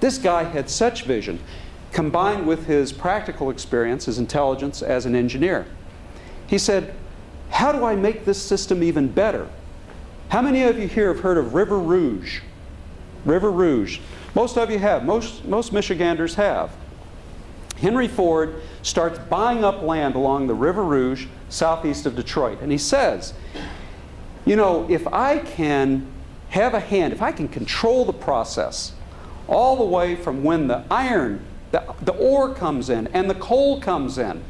This guy had such vision, combined with his practical experience, his intelligence as an engineer. He said, how do I make this system even better? How many of you here have heard of River Rouge? River Rouge. Most of you have. Most Michiganders have. Henry Ford starts buying up land along the River Rouge, southeast of Detroit. And he says, you know, if I can have a hand, if I can control the process all the way from when the iron, the ore comes in and the coal comes in,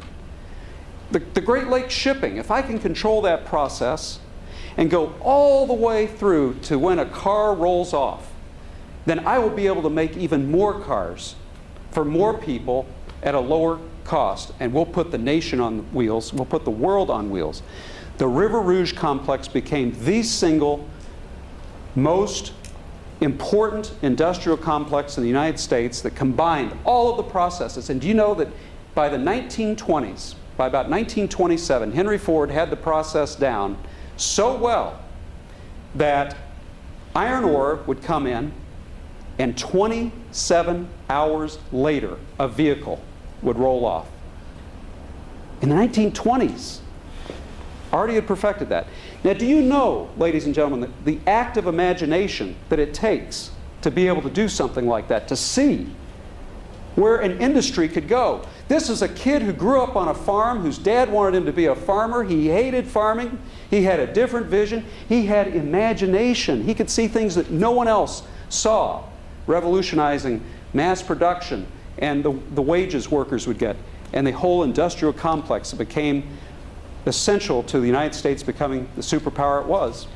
the Great Lakes shipping, if I can control that process and go all the way through to when a car rolls off, then I will be able to make even more cars for more people at a lower cost, and we'll put the nation on wheels, we'll put the world on wheels. The River Rouge complex became the single most important industrial complex in the United States that combined all of the processes. And do you know that by the 1920s, by about 1927, Henry Ford had the process down so well that iron ore would come in, and 27 hours later, a vehicle would roll off. In the 1920s, already had perfected that. Now, do you know, ladies and gentlemen, that the active imagination that it takes to be able to do something like that, to see where an industry could go? This is a kid who grew up on a farm, whose dad wanted him to be a farmer. He hated farming. He had a different vision. He had imagination. He could see things that no one else saw, revolutionizing mass production and the wages workers would get, and the whole industrial complex that became essential to the United States becoming the superpower it was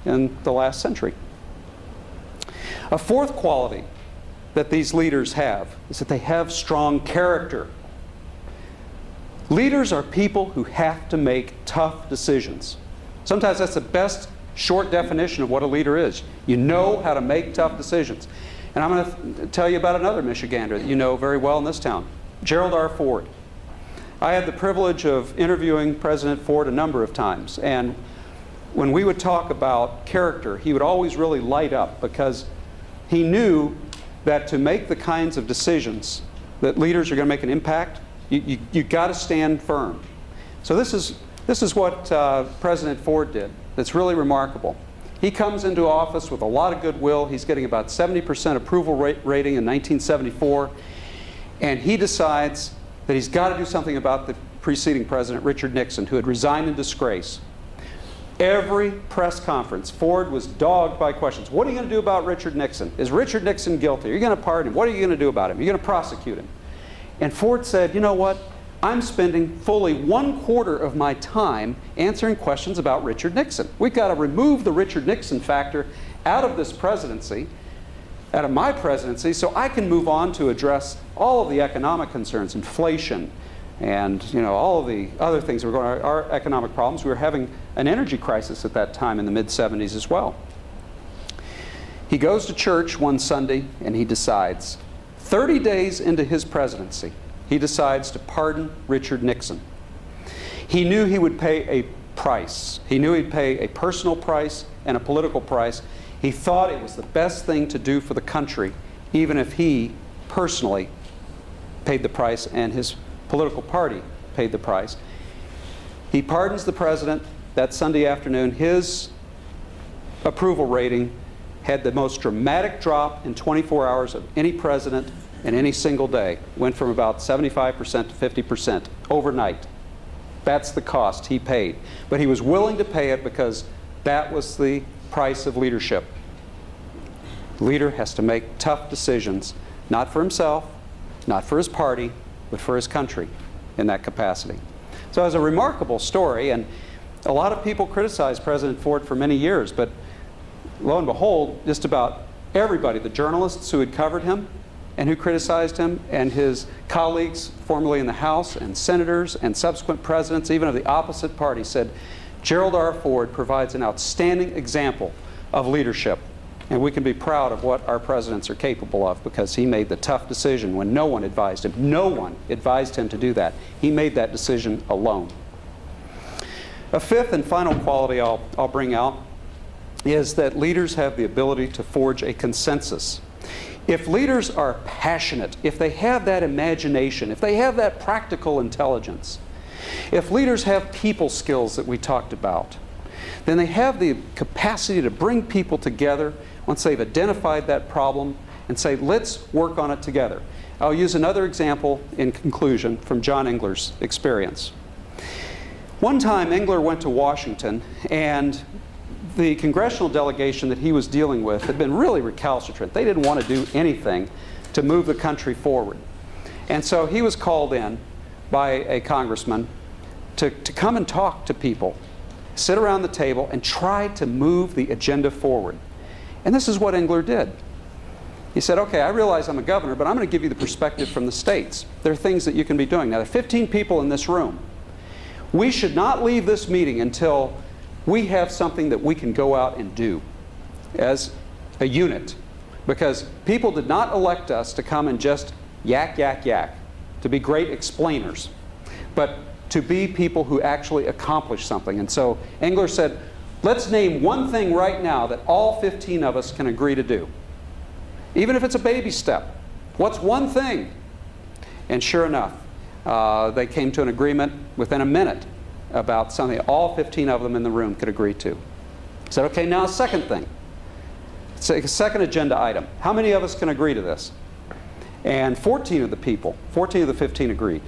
in the last century. A fourth quality that these leaders have is that they have strong character. Leaders are people who have to make tough decisions. Sometimes that's the best short definition of what a leader is. You know how to make tough decisions. And I'm going to tell you about another Michigander that you know very well in this town, Gerald R. Ford. I had the privilege of interviewing President Ford a number of times, and when we would talk about character, he would always really light up, because he knew that to make the kinds of decisions that leaders are going to make an impact, you got to stand firm. So this is what President Ford did that's really remarkable. He comes into office with a lot of goodwill. He's getting about 70% approval rating in 1974, and he decides that he's got to do something about the preceding president, Richard Nixon, who had resigned in disgrace. Every press conference, Ford was dogged by questions. What are you going to do about Richard Nixon? Is Richard Nixon guilty? Are you going to pardon him? What are you going to do about him? Are you going to prosecute him? And Ford said, you know what? I'm spending fully 1/4 of my time answering questions about Richard Nixon. We've got to remove the Richard Nixon factor out of this presidency, out of my presidency, so I can move on to address all of the economic concerns, inflation, and all of the other things that were going on, our economic problems. We were having an energy crisis at that time in the mid-70s as well. He goes to church one Sunday and he decides, 30 days into his presidency, he decides to pardon Richard Nixon. He knew he would pay a price. He knew he'd pay a personal price and a political price. He thought it was the best thing to do for the country, even if he personally paid the price and his political party paid the price. He pardons the president that Sunday afternoon. His approval rating had the most dramatic drop in 24 hours of any president in any single day. Went from about 75% to 50% overnight. That's the cost he paid. But he was willing to pay it because that was the price of leadership. The leader has to make tough decisions, not for himself, not for his party, but for his country in that capacity. So it's a remarkable story, and a lot of people criticized President Ford for many years, but lo and behold, just about everybody, the journalists who had covered him and who criticized him, and his colleagues formerly in the House, and senators, and subsequent presidents, even of the opposite party, said Gerald R. Ford provides an outstanding example of leadership, and we can be proud of what our presidents are capable of, because he made the tough decision when no one advised him. No one advised him to do that. He made that decision alone. A fifth and final quality I'll bring out is that leaders have the ability to forge a consensus. If leaders are passionate, if they have that imagination, if they have that practical intelligence, if leaders have people skills that we talked about, then they have the capacity to bring people together once they've identified that problem and say, let's work on it together. I'll use another example in conclusion from John Engler's experience. One time Engler went to Washington, and the congressional delegation that he was dealing with had been really recalcitrant. They didn't want to do anything to move the country forward. And so he was called in by a congressman to come and talk to people, sit around the table, and try to move the agenda forward. And this is what Engler did. He said, okay, I realize I'm a governor, but I'm going to give you the perspective from the states. There are things that you can be doing. Now, there are 15 people in this room. We should not leave this meeting until we have something that we can go out and do as a unit. Because people did not elect us to come and just yak, yak, yak, to be great explainers, but to be people who actually accomplish something. And so Engler said, let's name one thing right now that all 15 of us can agree to do. Even if it's a baby step. What's one thing? And sure enough, they came to an agreement within a minute about something all 15 of them in the room could agree to. He said, okay, now a second thing. A second agenda item. How many of us can agree to this? And 14 of the people, 14 of the 15 agreed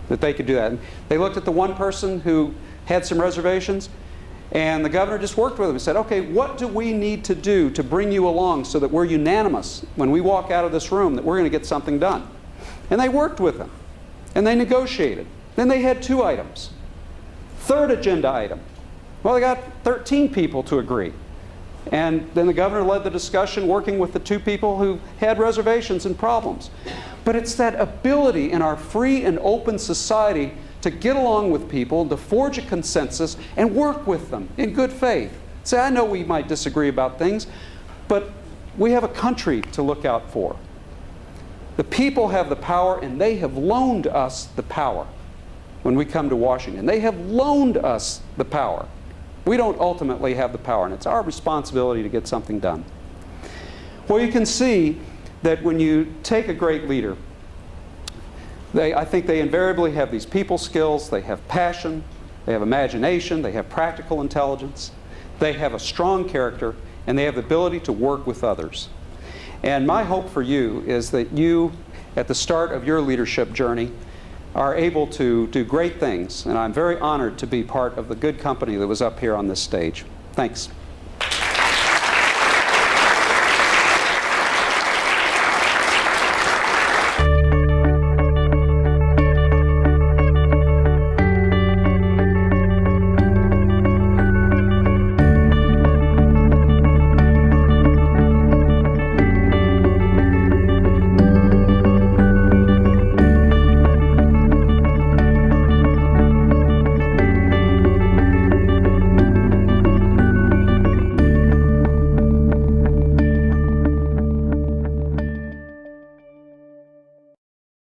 that they could do that. And they looked at the one person who had some reservations, and the governor just worked with him and said, okay, what do we need to do to bring you along so that we're unanimous when we walk out of this room that we're going to get something done? And they worked with him, and they negotiated. Then they had 2 items. Third agenda item. Well, they got 13 people to agree. And then the governor led the discussion working with the 2 people who had reservations and problems. But it's that ability in our free and open society to get along with people, to forge a consensus, and work with them in good faith. Say, I know we might disagree about things, but we have a country to look out for. The people have the power, and they have loaned us the power when we come to Washington. They have loaned us the power. We don't ultimately have the power, and it's our responsibility to get something done. Well, you can see that when you take a great leader, I think they invariably have these people skills, they have passion, they have imagination, they have practical intelligence, they have a strong character, and they have the ability to work with others. And my hope for you is that you, at the start of your leadership journey, are able to do great things. And I'm very honored to be part of the good company that was up here on this stage. Thanks.